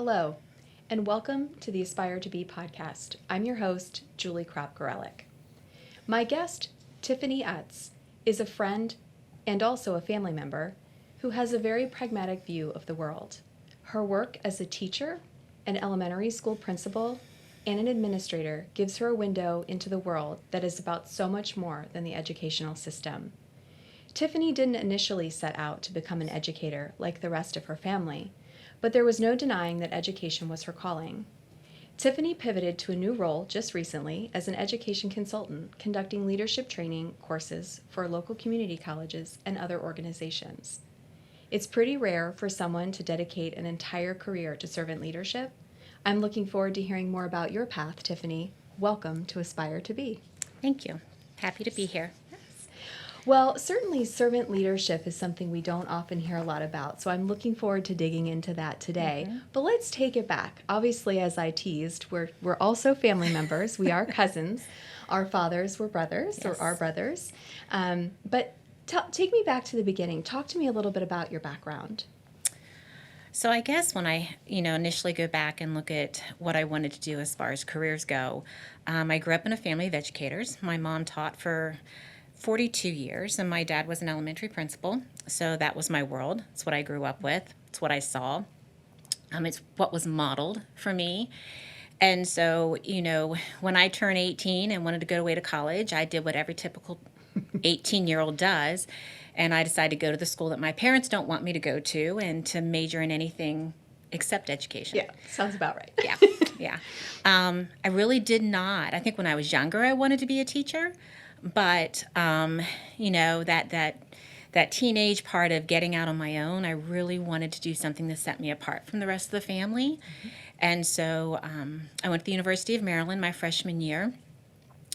Hello, and welcome to the Aspire to Be podcast. I'm your host, Julie Cropp Gareleck. My guest, Tiffani Utz, is a friend and also a family member who has a very pragmatic view of the world. Her work as a teacher, an elementary school principal, and an administrator gives her a window into the world that is about so much more than the educational system. Tiffani didn't initially set out to become an educator like the rest of her family, but there was no denying that education was her calling. Tiffani pivoted to a new role just recently as an education consultant, conducting leadership training courses for local community colleges and other organizations. It's pretty rare for someone to dedicate an entire career to servant leadership. I'm looking forward to hearing more about your path, Tiffani. Welcome to Aspire to Be. Thank you. Happy to be here. Well, certainly servant leadership is something we don't often hear a lot about, so I'm looking forward to digging into that today. Mm-hmm. But let's take it back. Obviously, as I teased, we're also family members. We are cousins. Our fathers were brothers, yes. Or are brothers. But take me back to the beginning. Talk to me a little bit about your background. So I guess when I, initially go back and look at what I wanted to do as far as careers go, I grew up in a family of educators. My mom taught for 42 years, and my dad was an elementary principal, so that was my world. It's what I grew up with. It's what I saw. It's what was modeled for me. And so, when I turned 18 and wanted to go away to college, I did what every typical 18-year-old does, and I decided to go to the school that my parents don't want me to go to and to major in anything except education. Yeah, sounds about right. Yeah. I really did not. I think when I was younger, I wanted to be a teacher. But, that teenage part of getting out on my own, I really wanted to do something that set me apart from the rest of the family. Mm-hmm. And so I went to the University of Maryland my freshman year,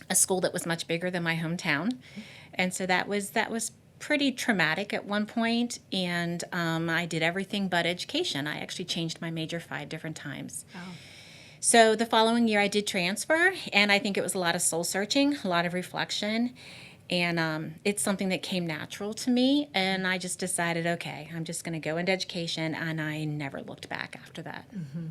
a school that was much bigger than my hometown. Mm-hmm. And so that was pretty traumatic at one point, and I did everything but education. I actually changed my major 5 different times. Wow. So the following year I did transfer, and I think it was a lot of soul searching, a lot of reflection, and it's something that came natural to me, and I just decided, okay, I'm just going to go into education, and I never looked back after that. Mm-hmm.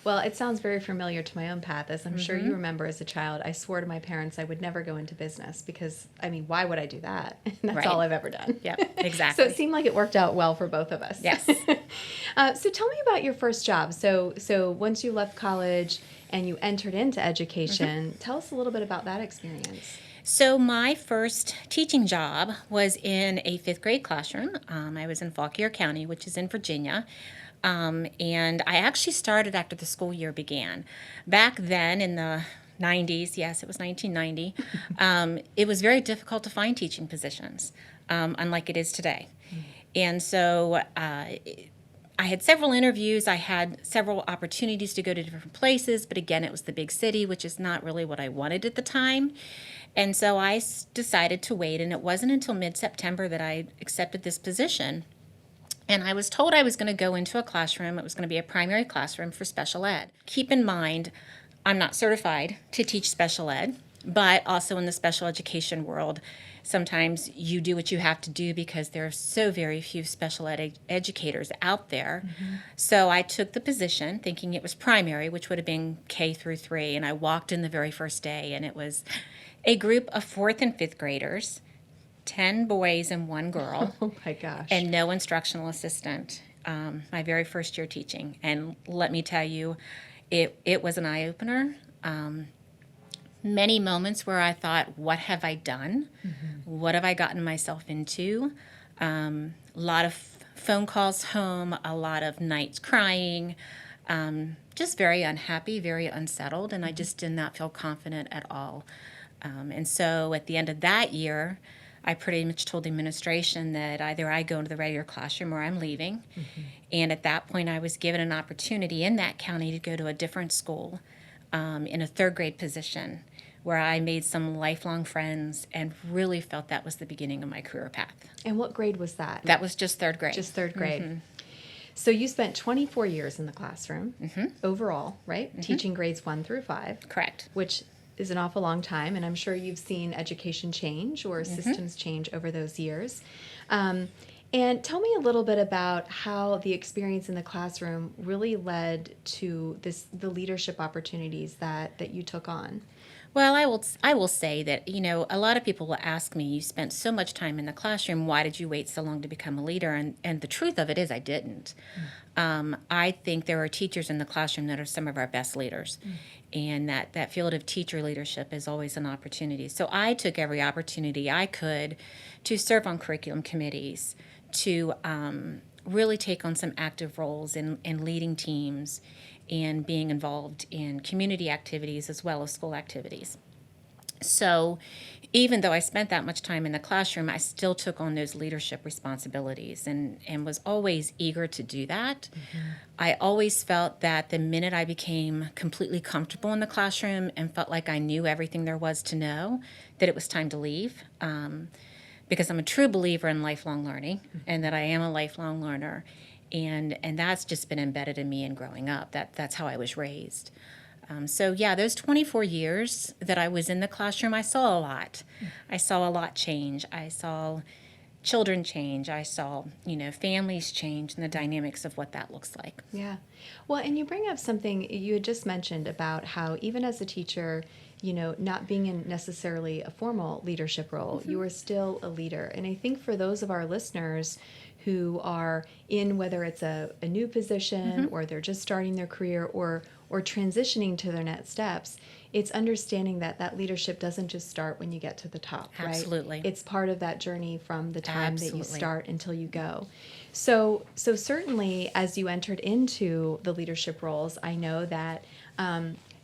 Well, it sounds very familiar to my own path, as I'm mm-hmm. sure you remember as a child. I swore to my parents I would never go into business because, why would I do that? That's right. All I've ever done. Yep, exactly. So it seemed like it worked out well for both of us. Yes. So tell me about your first job. So once you left college and you entered into education, mm-hmm. tell us a little bit about that experience. So my first teaching job was in a 5th grade classroom. I was in Fauquier County, which is in Virginia. And I actually started after the school year began. Back then in the 90s, yes, it was 1990, it was very difficult to find teaching positions, unlike it is today. Mm-hmm. And so I had several interviews. I had several opportunities to go to different places, but again, it was the big city, which is not really what I wanted at the time. And so I decided to wait, and it wasn't until mid-September that I accepted this position. And I was told I was going to go into a classroom. It was going to be a primary classroom for special ed. Keep in mind, I'm not certified to teach special ed, but also in the special education world, sometimes you do what you have to do because there are so very few special ed educators out there. Mm-hmm. So I took the position thinking it was primary, which would have been K through 3, and I walked in the very first day, and it was a group of 4th and 5th graders, 10 boys and 1 girl. Oh my gosh. And no instructional assistant. My very first year teaching. And let me tell you, it was an eye-opener. Many moments where I thought, what have I done? Mm-hmm. What have I gotten myself into? A lot of phone calls home, a lot of nights crying, just very unhappy, very unsettled, and I just did not feel confident at all. And so at the end of that year, I pretty much told the administration that either I go into the regular classroom or I'm leaving. Mm-hmm. And at that point, I was given an opportunity in that county to go to a different school in a 3rd grade position where I made some lifelong friends and really felt that was the beginning of my career path. And what grade was that? That was just 3rd grade. Just 3rd grade. Mm-hmm. So you spent 24 years in the classroom mm-hmm. overall, right? Mm-hmm. Teaching grades 1 through 5. Correct. Which is an awful long time, and I'm sure you've seen education change or mm-hmm. systems change over those years. And tell me a little bit about how the experience in the classroom really led to the leadership opportunities that you took on. Well, I will say that, a lot of people will ask me, you spent so much time in the classroom, why did you wait so long to become a leader? And the truth of it is I didn't. I think there are teachers in the classroom that are some of our best leaders. And that field of teacher leadership is always an opportunity. So I took every opportunity I could to serve on curriculum committees, to really take on some active roles in leading teams and being involved in community activities as well as school activities. So even though I spent that much time in the classroom, I still took on those leadership responsibilities and was always eager to do that. I always felt that the minute I became completely comfortable in the classroom and felt like I knew everything there was to know, that it was time to leave. Because I'm a true believer in lifelong learning and that I am a lifelong learner. And that's just been embedded in me in growing up. That's how I was raised. So yeah, those 24 years that I was in the classroom, I saw a lot. I saw a lot change. I saw children change. I saw, families change and the dynamics of what that looks like. Yeah. Well, and you bring up something you had just mentioned about how even as a teacher, not being in necessarily a formal leadership role, you are still a leader. And I think for those of our listeners who are in, whether it's a new position or they're just starting their career or transitioning to their next steps, it's understanding that leadership doesn't just start when you get to the top, right? Absolutely. It's part of that journey from the time that you Absolutely. start until you go. So certainly as you entered into the leadership roles, I know that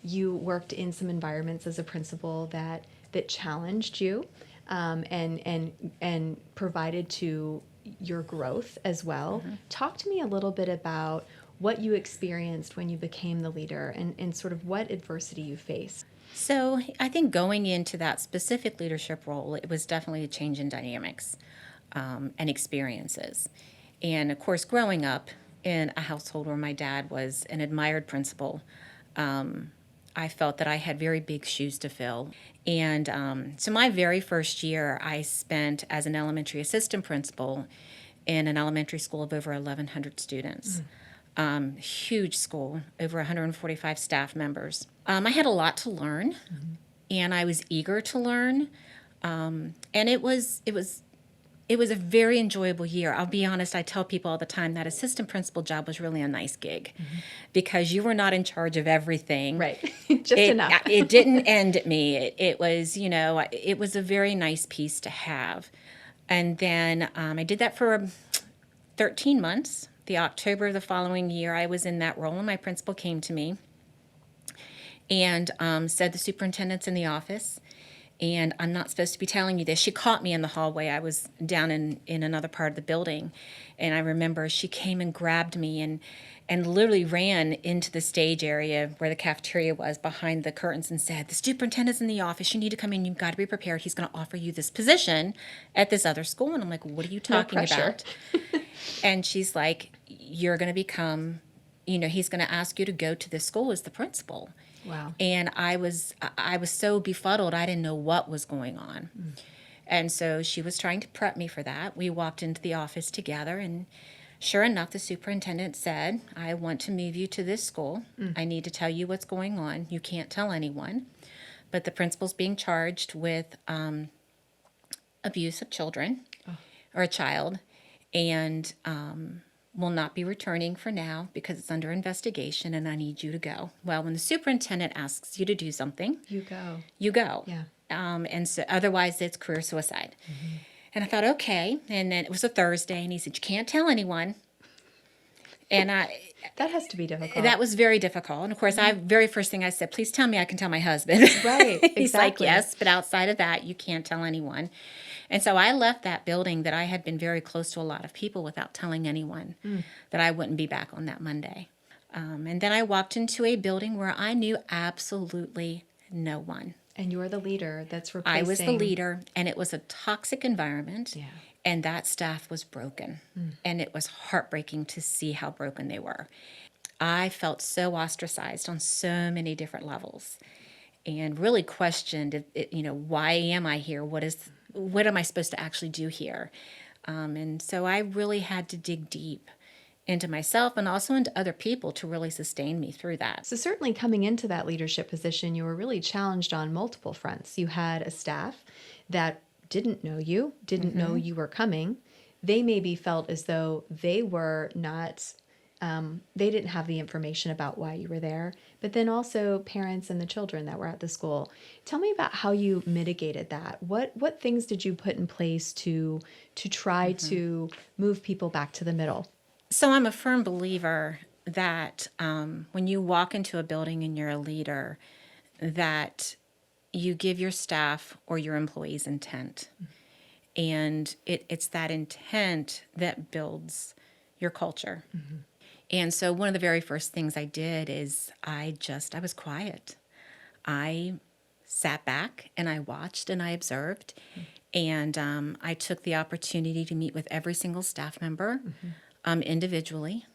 you worked in some environments as a principal that challenged you and provided to your growth as well. Talk to me a little bit about what you experienced when you became the leader and sort of what adversity you faced. So I think going into that specific leadership role, it was definitely a change in dynamics and experiences. And of course, growing up in a household where my dad was an admired principal, I felt that I had very big shoes to fill. And so my very first year, I spent as an elementary assistant principal in an elementary school of over 1,100 students. Huge school, over 145 staff members. I had a lot to learn, and I was eager to learn. And it was a very enjoyable year. I'll be honest, I tell people all the time that assistant principal job was really a nice gig because you were not in charge of everything. Right. Just enough. It didn't end at me. It was, it was a very nice piece to have. And then I did that for 13 months. The October of the following year, I was in that role, and my principal came to me and said, the superintendent's in the office, and I'm not supposed to be telling you this. She caught me in the hallway. I was down in another part of the building, and I remember she came and grabbed me and literally ran into the stage area where the cafeteria was behind the curtains and said, the superintendent's in the office. You need to come in. You've got to be prepared. He's going to offer you this position at this other school. And I'm like, what are you talking about? And she's like, you're going to become, he's going to ask you to go to this school as the principal. Wow. And I was so befuddled. I didn't know what was going on. And so she was trying to prep me for that. We walked into the office together, and sure enough, the superintendent said, I want to move you to this school. I need to tell you what's going on. You can't tell anyone. But the principal's being charged with abuse of children or a child, and will not be returning for now because it's under investigation, and I need you to go. Well, when the superintendent asks you to do something, You go. you go. Yeah. And so otherwise it's career suicide. And I thought, okay. And then it was a Thursday, and he said, you can't tell anyone. And That has to be difficult. that was very difficult. And of course, very first thing I said, please tell me I can tell my husband. Right, He's like, exactly. yes, but outside of that, you can't tell anyone. And so I left that building that I had been very close to a lot of people without telling anyone that I wouldn't be back on that Monday. And then I walked into a building where I knew absolutely no one. And you're the leader that's replacing. I was the leader, and it was a toxic environment, Yeah. and that staff was broken. And it was heartbreaking to see how broken they were. I felt so ostracized on so many different levels and really questioned, why am I here? What am I supposed to actually do here? And so I really had to dig deep into myself and also into other people to really sustain me through that. So, certainly coming into that leadership position, you were really challenged on multiple fronts. You had a staff that didn't know you, didn't know you were coming. They maybe felt as though they were not, they didn't have the information about why you were there, but then also parents and the children that were at the school. Tell me about how you mitigated that. What things did you put in place to try to move people back to the middle? So I'm a firm believer that when you walk into a building and you're a leader, that you give your staff or your employees intent. And it's that intent that builds your culture. And so one of the very first things I did is I was quiet. I sat back and I watched and I observed. And I took the opportunity to meet with every single staff member individually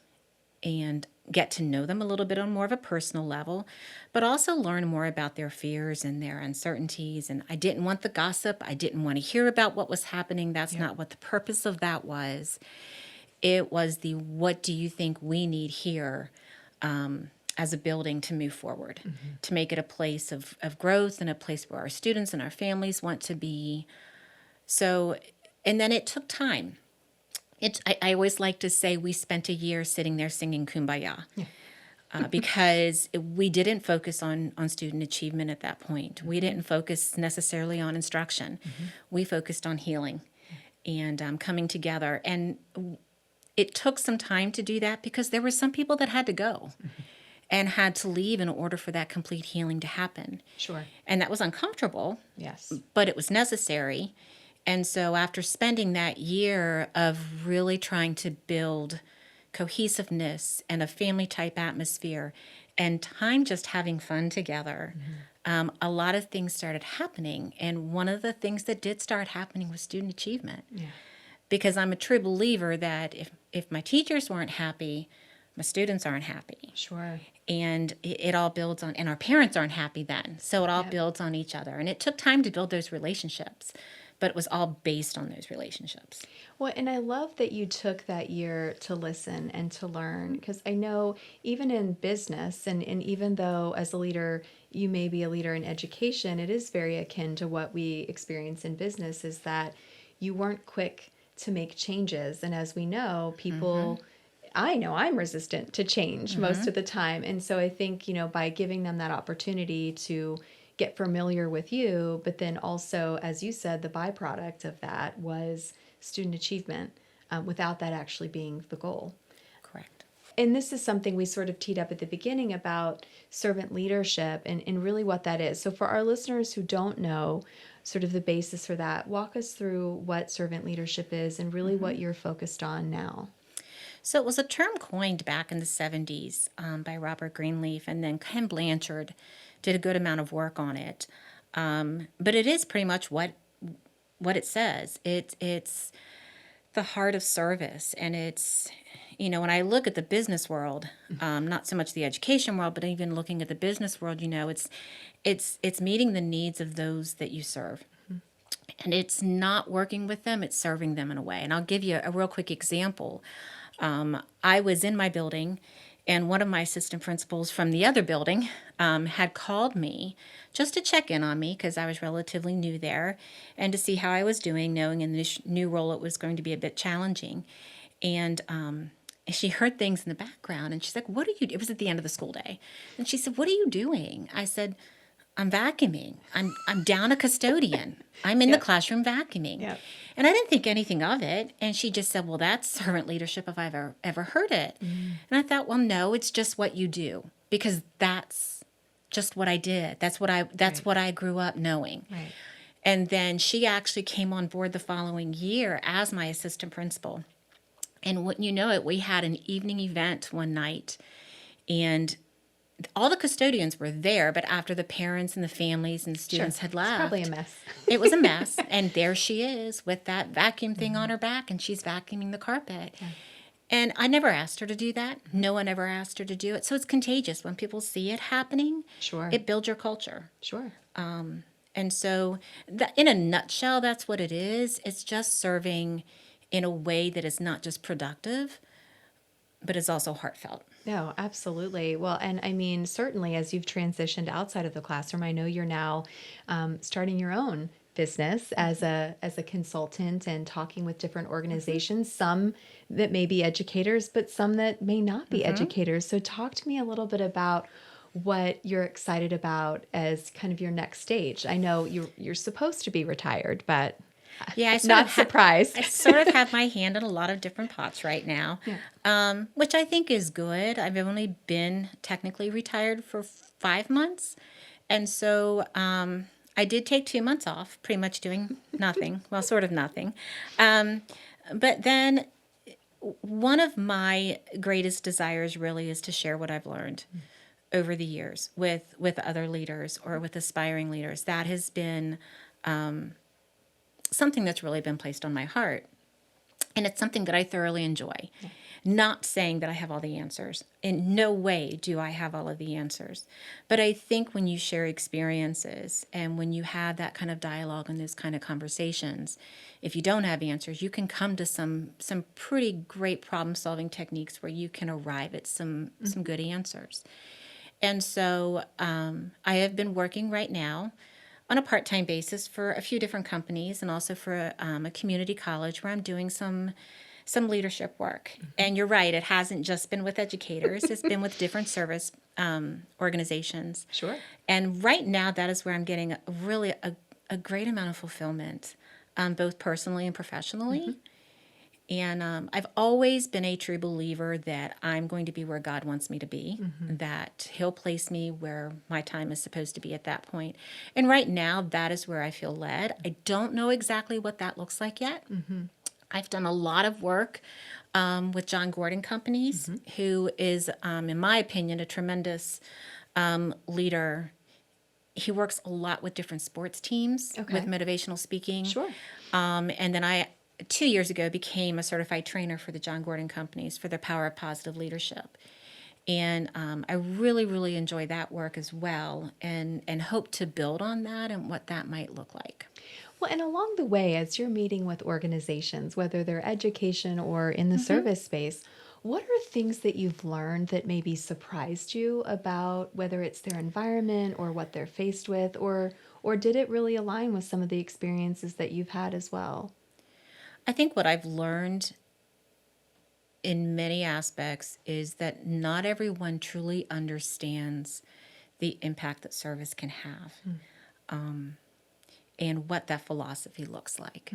and get to know them a little bit on more of a personal level, but also learn more about their fears and their uncertainties. And I didn't want the gossip. I didn't want to hear about what was happening. That's not what the purpose of that was. It was what do you think we need here as a building to move forward, to make it a place of growth and a place where our students and our families want to be. So, and then it took time. I always like to say we spent a year sitting there singing Kumbaya because we didn't focus on student achievement at that point. We didn't focus necessarily on instruction. We focused on healing and coming together. And it took some time to do that because there were some people that had to go and had to leave in order for that complete healing to happen. Sure. And that was uncomfortable. Yes. But it was necessary. And so after spending that year of really trying to build cohesiveness and a family type atmosphere and time just having fun together, a lot of things started happening. And one of the things that did start happening was student achievement. Because I'm a true believer that if my teachers weren't happy, my students aren't happy. Sure. And it all builds on, and our parents aren't happy then. So it all builds on each other. And it took time to build those relationships, but it was all based on those relationships. Well, and I love that you took that year to listen and to learn, because I know even in business, and even though as a leader, you may be a leader in education, it is very akin to what we experience in business, is that you weren't quick to make changes. And as we know, people, I know I'm resistant to change most of the time. And so I think, by giving them that opportunity to get familiar with you, but then also, as you said, the byproduct of that was student achievement, without that actually being the goal. Correct. And this is something we sort of teed up at the beginning about servant leadership and really what that is. So for our listeners who don't know sort of the basis for that, walk us through what servant leadership is and really what you're focused on now. So it was a term coined back in the 70s by Robert Greenleaf, and then Ken Blanchard did a good amount of work on it. But it is pretty much what it says. It's the heart of service, and it's, when I look at the business world, not so much the education world, but even looking at the business world, it's meeting the needs of those that you serve. And it's not working with them, it's serving them in a way. And I'll give you a real quick example. I was in my building, and one of my assistant principals from the other building had called me just to check in on me because I was relatively new there and to see how I was doing, knowing in this new role it was going to be a bit challenging. And she heard things in the background, and she's like, "What are you?" It was at the end of the school day, and she said, "What are you doing?" I said, "I'm vacuuming. I'm down a custodian. I'm in the classroom vacuuming." Yep. And I didn't think anything of it. And she just said, "Well, that's servant leadership if I've ever heard it." And I thought, well, no, it's just what you do, because that's just what I did. That's what I grew up knowing. Right. And then she actually came on board the following year as my assistant principal. And wouldn't you know it, we had an evening event one night, and all the custodians were there, but after the parents and the families and the students had left. It's probably a mess. It was a mess. And there she is with that vacuum thing on her back, and she's vacuuming the carpet. Yeah. And I never asked her to do that. No one ever asked her to do it. So it's contagious. When people see it happening, it builds your culture. Sure. And so in a nutshell, that's what it is. It's just serving in a way that is not just productive, but is also heartfelt. No, absolutely. Well, and I mean, certainly as you've transitioned outside of the classroom, I know you're now starting your own business as a consultant and talking with different organizations, some that may be educators, but some that may not be educators. So talk to me a little bit about what you're excited about as kind of your next stage. I know you're supposed to be retired, but Yeah, not surprised. I sort of have my hand in a lot of different pots right now, Yeah. which I think is good. I've only been technically retired for 5 months. And so I did take 2 months off, pretty much doing nothing. Well, sort of nothing. But then one of my greatest desires really is to share what I've learned over the years with other leaders or with aspiring leaders. That has been something that's really been placed on my heart. And it's something that I thoroughly enjoy. Yeah. Not saying that I have all the answers. In no way do I have all of the answers. But I think when you share experiences and when you have that kind of dialogue and those kind of conversations, if you don't have answers, you can come to some pretty great problem-solving techniques where you can arrive at some good answers. And so I have been working right now on a part-time basis for a few different companies and also for a community college where I'm doing some leadership work. And you're right, it hasn't just been with educators. It's been with different service organizations. Sure. And right now, that is where I'm getting really a great amount of fulfillment, both personally and professionally. And I've always been a true believer that I'm going to be where God wants me to be, that He'll place me where my time is supposed to be at that point. And right now, that is where I feel led. I don't know exactly what that looks like yet. I've done a lot of work with John Gordon Companies, who is, in my opinion, a tremendous leader. He works a lot with different sports teams with motivational speaking. Sure. And then I 2 years ago became a certified trainer for the John Gordon Companies for the power of positive leadership. And I really, really enjoy that work as well and hope to build on that and what that might look like. Well, and along the way, as you're meeting with organizations, whether they're education or in the service space, what are things that you've learned that maybe surprised you about whether it's their environment or what they're faced with, or did it really align with some of the experiences that you've had as well? I think what I've learned in many aspects is that not everyone truly understands the impact that service can have. And what that philosophy looks like.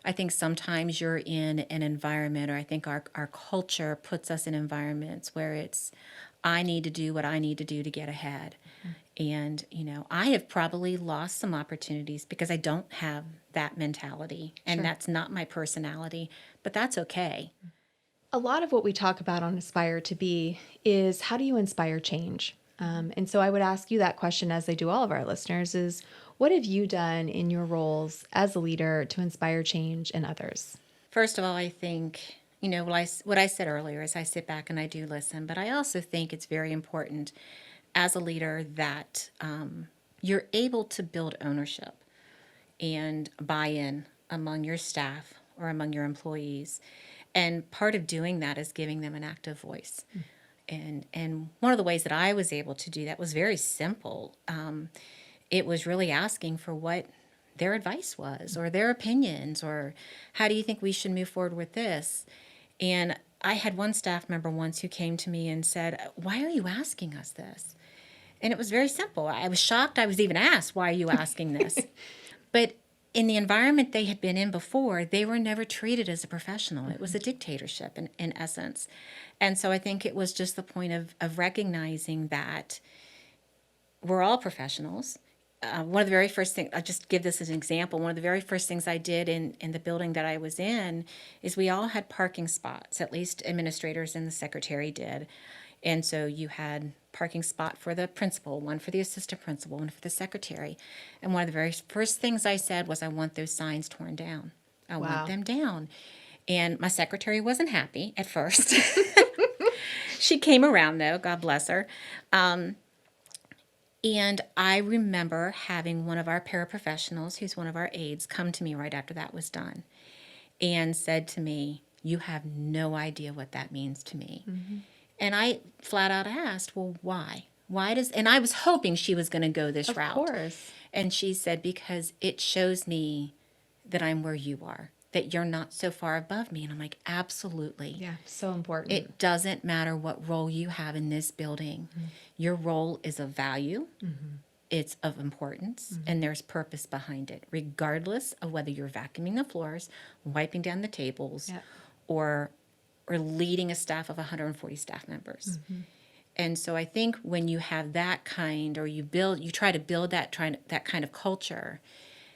I think sometimes you're in an environment, or I think our culture puts us in environments where it's, I need to do what I need to do to get ahead. And, I have probably lost some opportunities because I don't have that mentality, and that's not my personality, but that's okay. A lot of what we talk about on Aspire to Be is how do you inspire change? And so I would ask you that question, as I do all of our listeners, is what have you done in your roles as a leader to inspire change in others? First of all, I think, what I said earlier is I sit back and I do listen, but I also think it's very important as a leader that you're able to build ownership and buy-in among your staff or among your employees. And part of doing that is giving them an active voice. And one of the ways that I was able to do that was very simple. It was really asking for what their advice was or their opinions, or how do you think we should move forward with this? And I had one staff member once who came to me and said, "Why are you asking us this?" And it was very simple. I was shocked I was even asked, "Why are you asking this?" But in the environment they had been in before, they were never treated as a professional. It was a dictatorship in essence. And so I think it was just the point of recognizing that we're all professionals. One of the very first things, I'll just give this as an example, one of the very first things I did in the building that I was in is we all had parking spots, at least administrators and the secretary did. And so you had parking spot for the principal, one for the assistant principal, one for the secretary. And one of the very first things I said was, I want those signs torn down. I want them down. And my secretary wasn't happy at first. She came around, though, God bless her. And I remember having one of our paraprofessionals, who's one of our aides, come to me right after that was done. and said to me, "You have no idea what that means to me." And I flat out asked, "Well, why? And I was hoping she was going to go this Of route. course. And she said, "Because it shows me that I'm where you are, that you're not so far above me." And I'm like, absolutely. Yeah, so important. It doesn't matter what role you have in this building. Your role is of value. It's of importance, and there's purpose behind it, regardless of whether you're vacuuming the floors, wiping down the tables, Yep. or leading a staff of 140 staff members. And so I think when you have that kind, or you try to build that kind of culture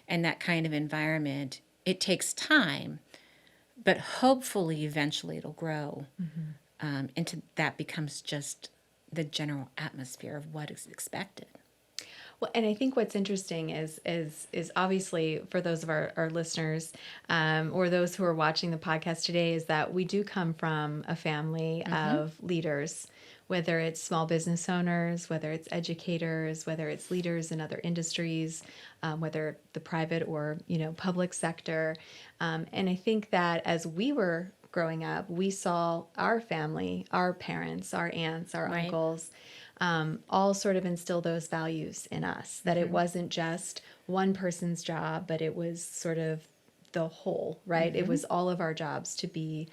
and that kind of environment, it takes time, but hopefully eventually it'll grow into that becomes just the general atmosphere of what is expected. Well, and I think what's interesting is obviously for those of our listeners or those who are watching the podcast today is that we do come from a family of leaders, whether it's small business owners, whether it's educators, whether it's leaders in other industries, whether the private or public sector. And I think that as we were growing up, we saw our family, our parents, our aunts, our Right. uncles, all sort of instill those values in us, that it wasn't just one person's job, but it was sort of the whole, right? It was all of our jobs to be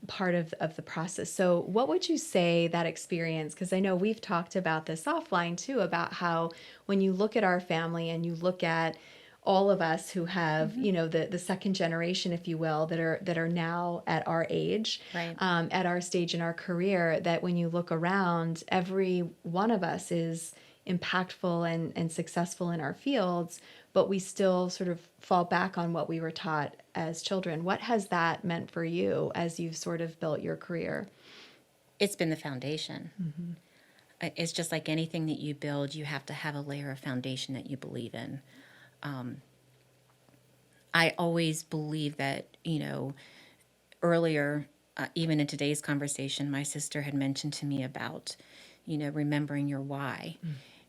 part of the process. So what would you say that experience, because I know we've talked about this offline too, about how when you look at our family and you look at all of us who have, the second generation, if you will, that are now at our age, Right. at our stage in our career, that when you look around, every one of us is impactful and successful in our fields, but we still sort of fall back on what we were taught as children. What has that meant for you as you've sort of built your career? It's been the foundation. It's just like anything that you build, you have to have a layer of foundation that you believe in. I always believe that, earlier, even in today's conversation, my sister had mentioned to me about, remembering your why.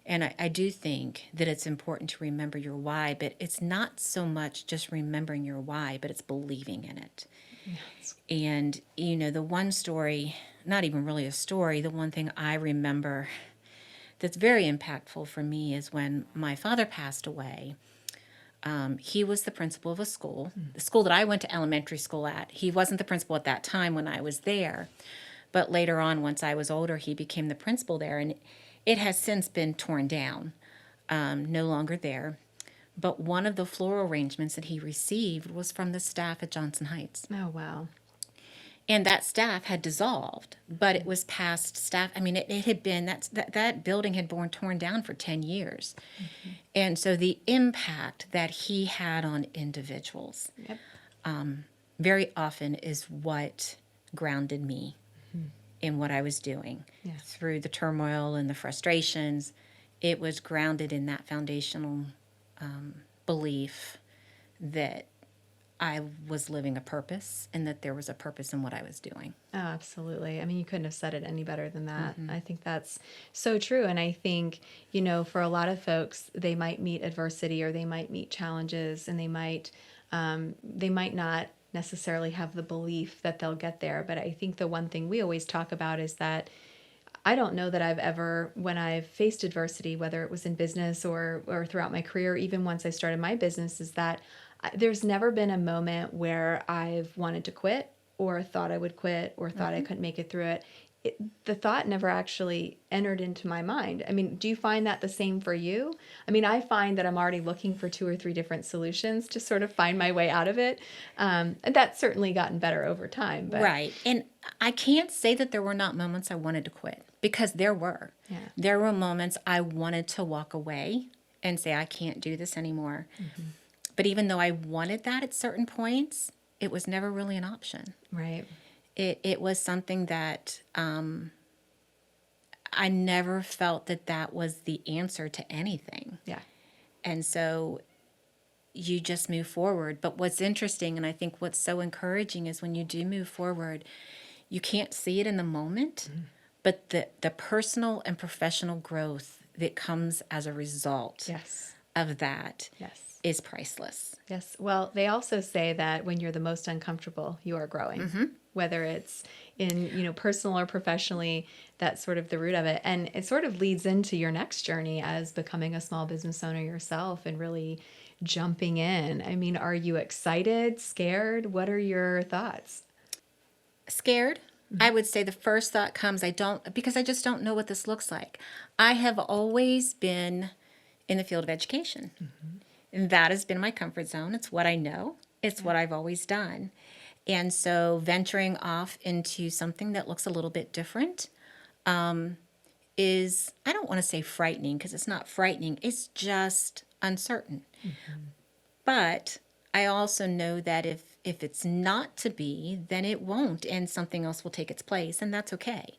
And I do think that it's important to remember your why, but it's not so much just remembering your why, but it's believing in it. Yes. And, the one story, not even really a story, the one thing I remember that's very impactful for me is when my father passed away. He was the principal of a school, the school that I went to elementary school at. He wasn't the principal at that time when I was there. But later on, once I was older, he became the principal there. And it has since been torn down, no longer there. But one of the floral arrangements that he received was from the staff at Johnson Heights. Oh, wow. And that staff had dissolved, but it was past staff. I mean, it had been, that building had been torn down for 10 years. And so the impact that he had on individuals Yep. very often is what grounded me in what I was doing. Yes. Through the turmoil and the frustrations, it was grounded in that foundational belief that I was living a purpose and that there was a purpose in what I was doing. Oh, absolutely. I mean, you couldn't have said it any better than that. I think that's so true. And I think, for a lot of folks, they might meet adversity or they might meet challenges and they might not necessarily have the belief that they'll get there. But I think the one thing we always talk about is that I don't know that I've ever, when I've faced adversity, whether it was in business or throughout my career, even once I started my business, is that there's never been a moment where I've wanted to quit or thought I would quit or thought I couldn't make it through it. The thought never actually entered into my mind. I mean, do you find that the same for you? I mean, I find that I'm already looking for 2 or 3 different solutions to sort of find my way out of it. And that's certainly gotten better over time. But Right. And I can't say that there were not moments I wanted to quit, because there were. Yeah. There were moments I wanted to walk away and say, I can't do this anymore. But even though I wanted that at certain points, it was never really an option. Right. It was something that I never felt that was the answer to anything. Yeah. And so you just move forward. But what's interesting, and I think what's so encouraging, is when you do move forward, you can't see it in the moment, but the personal and professional growth that comes as a result Yes. of that Yes. is priceless. Yes. Well, they also say that when you're the most uncomfortable, you are growing, whether it's in, personal or professionally, that's sort of the root of it. And it sort of leads into your next journey as becoming a small business owner yourself and really jumping in. I mean, are you excited, scared? What are your thoughts? Scared. I would say the first thought comes, because I just don't know what this looks like. I have always been in the field of education. And that has been my comfort zone. It's what I know. It's what I've always done. And so venturing off into something that looks a little bit different is, I don't want to say frightening, because it's not frightening. It's just uncertain. But I also know that if it's not to be, then it won't, and something else will take its place, and that's okay.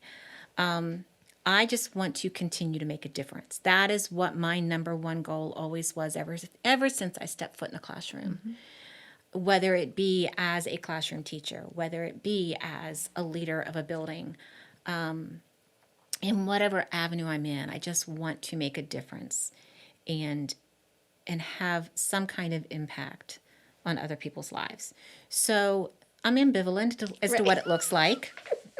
I just want to continue to make a difference. That is what my number one goal always was ever since I stepped foot in a classroom. Whether it be as a classroom teacher, whether it be as a leader of a building, in whatever avenue I'm in, I just want to make a difference and have some kind of impact on other people's lives. So I'm ambivalent as to what it looks like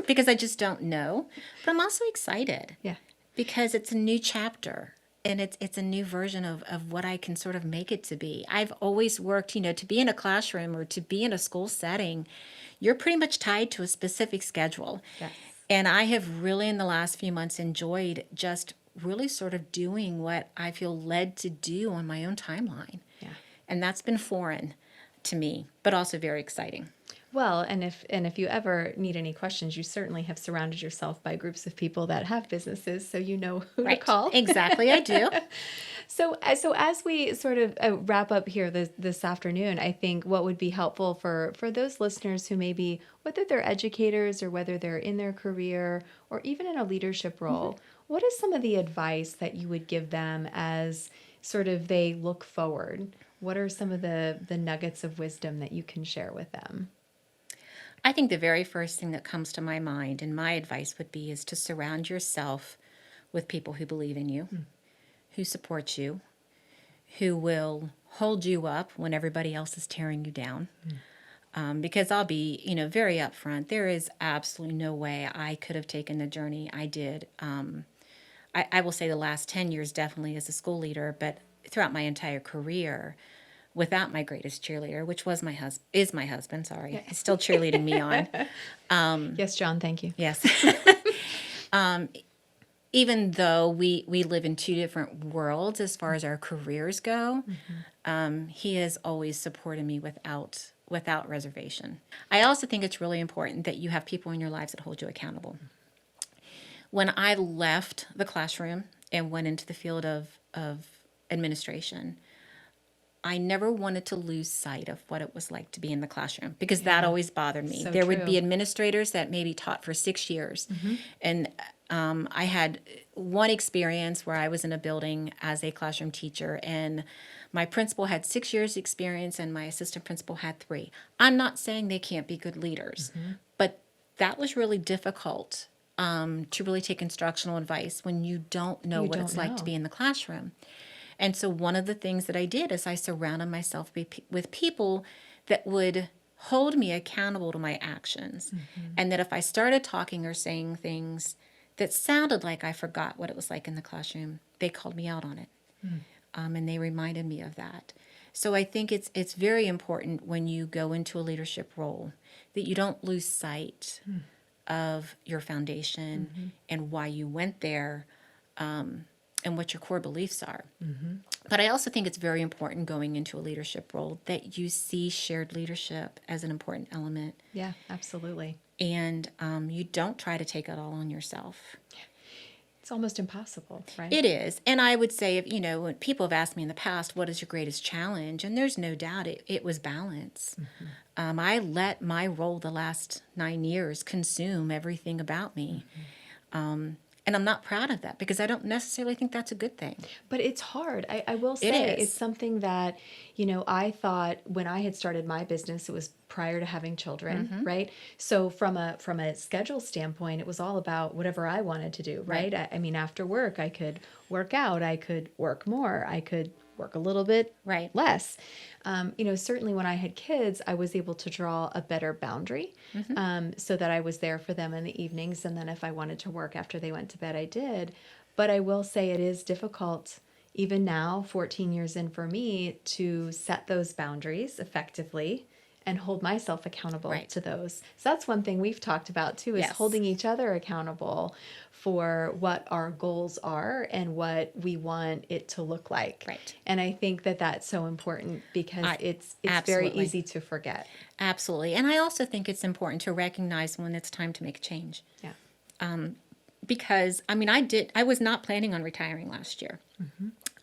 because I just don't know. But I'm also excited. Yeah. Because it's a new chapter and it's a new version of what I can sort of make it to be. I've always worked, to be in a classroom or to be in a school setting, you're pretty much tied to a specific schedule. Yes. And I have really in the last few months enjoyed just really sort of doing what I feel led to do on my own timeline. Yeah. And that's been foreign to me, but also very exciting. Well, and if you ever need any questions, you certainly have surrounded yourself by groups of people that have businesses, so you know who to call. Exactly, I do. So as we sort of wrap up here this afternoon, I think what would be helpful for those listeners who maybe, whether they're educators or whether they're in their career or even in a leadership role, what is some of the advice that you would give them as sort of they look forward? What are some of the nuggets of wisdom that you can share with them? I think the very first thing that comes to my mind and my advice would be is to surround yourself with people who believe in you, who support you, who will hold you up when everybody else is tearing you down. Because I'll be, very upfront. There is absolutely no way I could have taken the journey I did. I will say the last 10 years definitely as a school leader, but throughout my entire career, without my greatest cheerleader, which was my husband. Sorry, he's still cheerleading me on. Yes, John, thank you. Yes. Even though we live in two different worlds as far as our careers go, he has always supported me without reservation. I also think it's really important that you have people in your lives that hold you accountable. When I left the classroom and went into the field of administration, I never wanted to lose sight of what it was like to be in the classroom because that always bothered me. So there would true. be administrators that maybe taught for 6 years. And I had one experience where I was in a building as a classroom teacher and my principal had 6 years experience and my assistant principal had 3. I'm not saying they can't be good leaders, but that was really difficult to really take instructional advice when you don't know what it's like to be in the classroom. And so one of the things that I did is I surrounded myself with people that would hold me accountable to my actions. And that if I started talking or saying things that sounded like I forgot what it was like in the classroom, they called me out on it. And they reminded me of that. So I think it's very important when you go into a leadership role that you don't lose sight of your foundation and why you went there. And what your core beliefs are. But I also think it's very important going into a leadership role that you see shared leadership as an important element. Yeah, absolutely. And you don't try to take it all on yourself. It's almost impossible, right? It is. And I would say, when people have asked me in the past, what is your greatest challenge? And there's no doubt it was balance. I let my role the last 9 years consume everything about me. And I'm not proud of that because I don't necessarily think that's a good thing. But it's hard. I will say it's something that, I thought when I had started my business, it was prior to having children, right? So from a schedule standpoint, it was all about whatever I wanted to do, right? I mean, after work, I could work out, I could work more, I could work a little bit Right. less. Certainly when I had kids, I was able to draw a better boundary so that I was there for them in the evenings. And then if I wanted to work after they went to bed, I did. But I will say it is difficult, even now, 14 years in for me, to set those boundaries effectively and hold myself accountable Right. to those. So that's one thing we've talked about too, is Yes. holding each other accountable for what our goals are and what we want it to look like. Right. And I think that that's so important because it's very absolutely. easy to forget. Absolutely. And I also think it's important to recognize when it's time to make a change. Yeah. Because, I was not planning on retiring last year.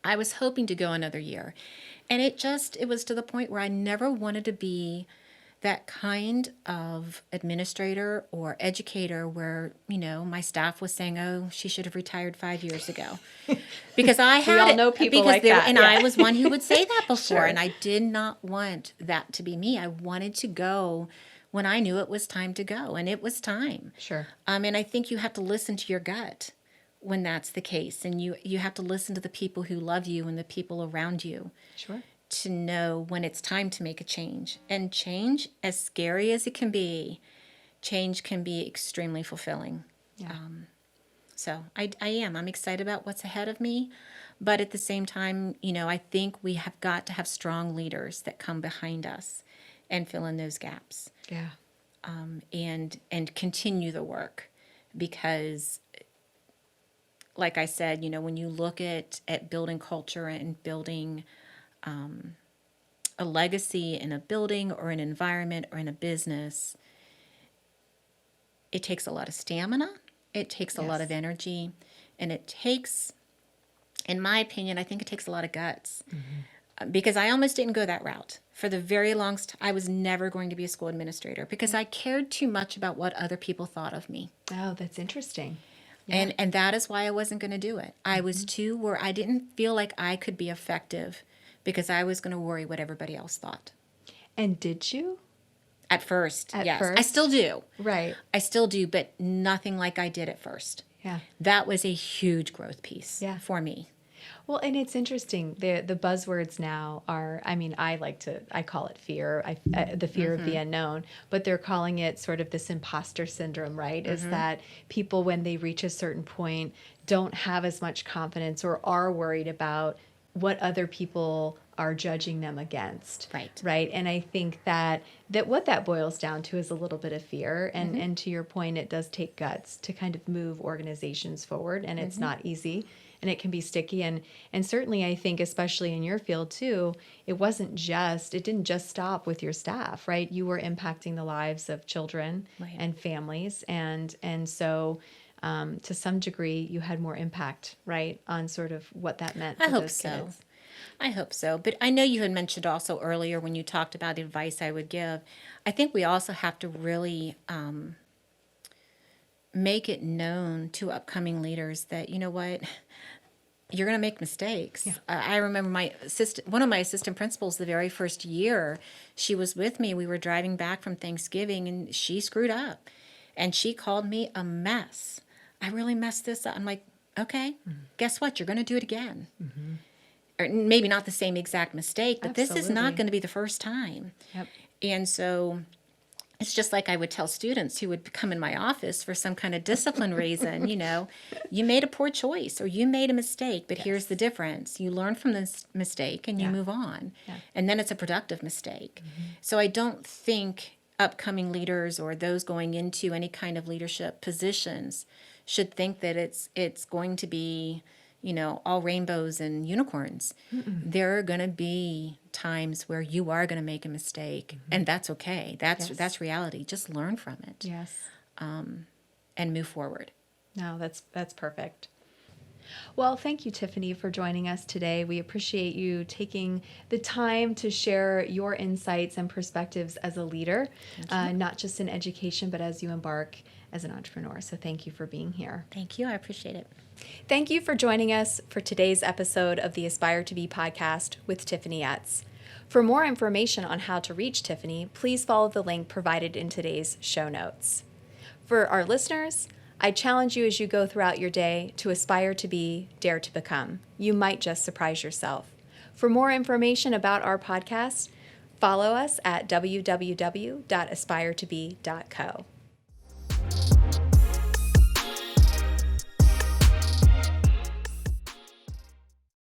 I was hoping to go another year. And it was to the point where I never wanted to be that kind of administrator or educator where, my staff was saying, oh, she should have retired 5 years ago. Because I had all know people like that, and yeah. I was one who would say that before. Sure. And I did not want that to be me. I wanted to go when I knew it was time to go. And it was time. Sure. And I think you have to listen to your gut when that's the case. And you have to listen to the people who love you and the people around you. Sure. To know when it's time to make a change. And change, as scary as it can be, change can be extremely fulfilling. Yeah. So I'm excited about what's ahead of me. But at the same time, I think we have got to have strong leaders that come behind us and fill in those gaps. Yeah. And continue the work. Because, like I said, when you look at building culture and building a legacy in a building or an environment or in a business, it takes a lot of stamina, it takes a lot of energy, and it takes, in my opinion, I think it takes a lot of guts. Because I almost didn't go that route. For the very longest, I was never going to be a school administrator because I cared too much about what other people thought of me. Oh, that's interesting. Yeah. And that is why I wasn't going to do it. I was too where I didn't feel like I could be effective because I was going to worry what everybody else thought. And did you? At first, At yes. first? I still do. Right. I still do, but nothing like I did at first. Yeah. That was a huge growth piece for me. Well, and it's interesting. The buzzwords now are, I call it fear, the fear of the unknown, but they're calling it sort of this imposter syndrome, right? Is that people, when they reach a certain point, don't have as much confidence or are worried about what other people are judging them against. Right. And I think that what that boils down to is a little bit of fear. And to your point, it does take guts to kind of move organizations forward. And it's not easy and it can be sticky. And certainly I think, especially in your field too, it didn't just stop with your staff, right? You were impacting the lives of children and families. And so to some degree, you had more impact, right, on sort of what that meant for those kids. I hope so. But I know you had mentioned also earlier when you talked about the advice I would give. I think we also have to really make it known to upcoming leaders that, you know what, you're going to make mistakes. Yeah. I remember one of my assistant principals the very first year she was with me, we were driving back from Thanksgiving and she screwed up. And she called me a mess. I really messed this up. I'm like, okay, guess what? You're going to do it again. Or maybe not the same exact mistake, but this is not going to be the first time. Yep. And so it's just like I would tell students who would come in my office for some kind of discipline reason, you made a poor choice or you made a mistake, but here's the difference. You learn from this mistake and you move on. Yeah. And then it's a productive mistake. So I don't think upcoming leaders or those going into any kind of leadership positions should think that it's going to be, all rainbows and unicorns. There are going to be times where you are going to make a mistake, and that's okay. That's reality. Just learn from it. Yes. And move forward. No, that's perfect. Well, thank you, Tiffani, for joining us today. We appreciate you taking the time to share your insights and perspectives as a leader, not just in education, but as you embark as an entrepreneur. So thank you for being here. Thank you. I appreciate it. Thank you for joining us for today's episode of the Aspire to Be podcast with Tiffani Utz. For more information on how to reach Tiffani, please follow the link provided in today's show notes. For our listeners, I challenge you as you go throughout your day to aspire to be, dare to become. You might just surprise yourself. For more information about our podcast, follow us at www.aspiretobe.co.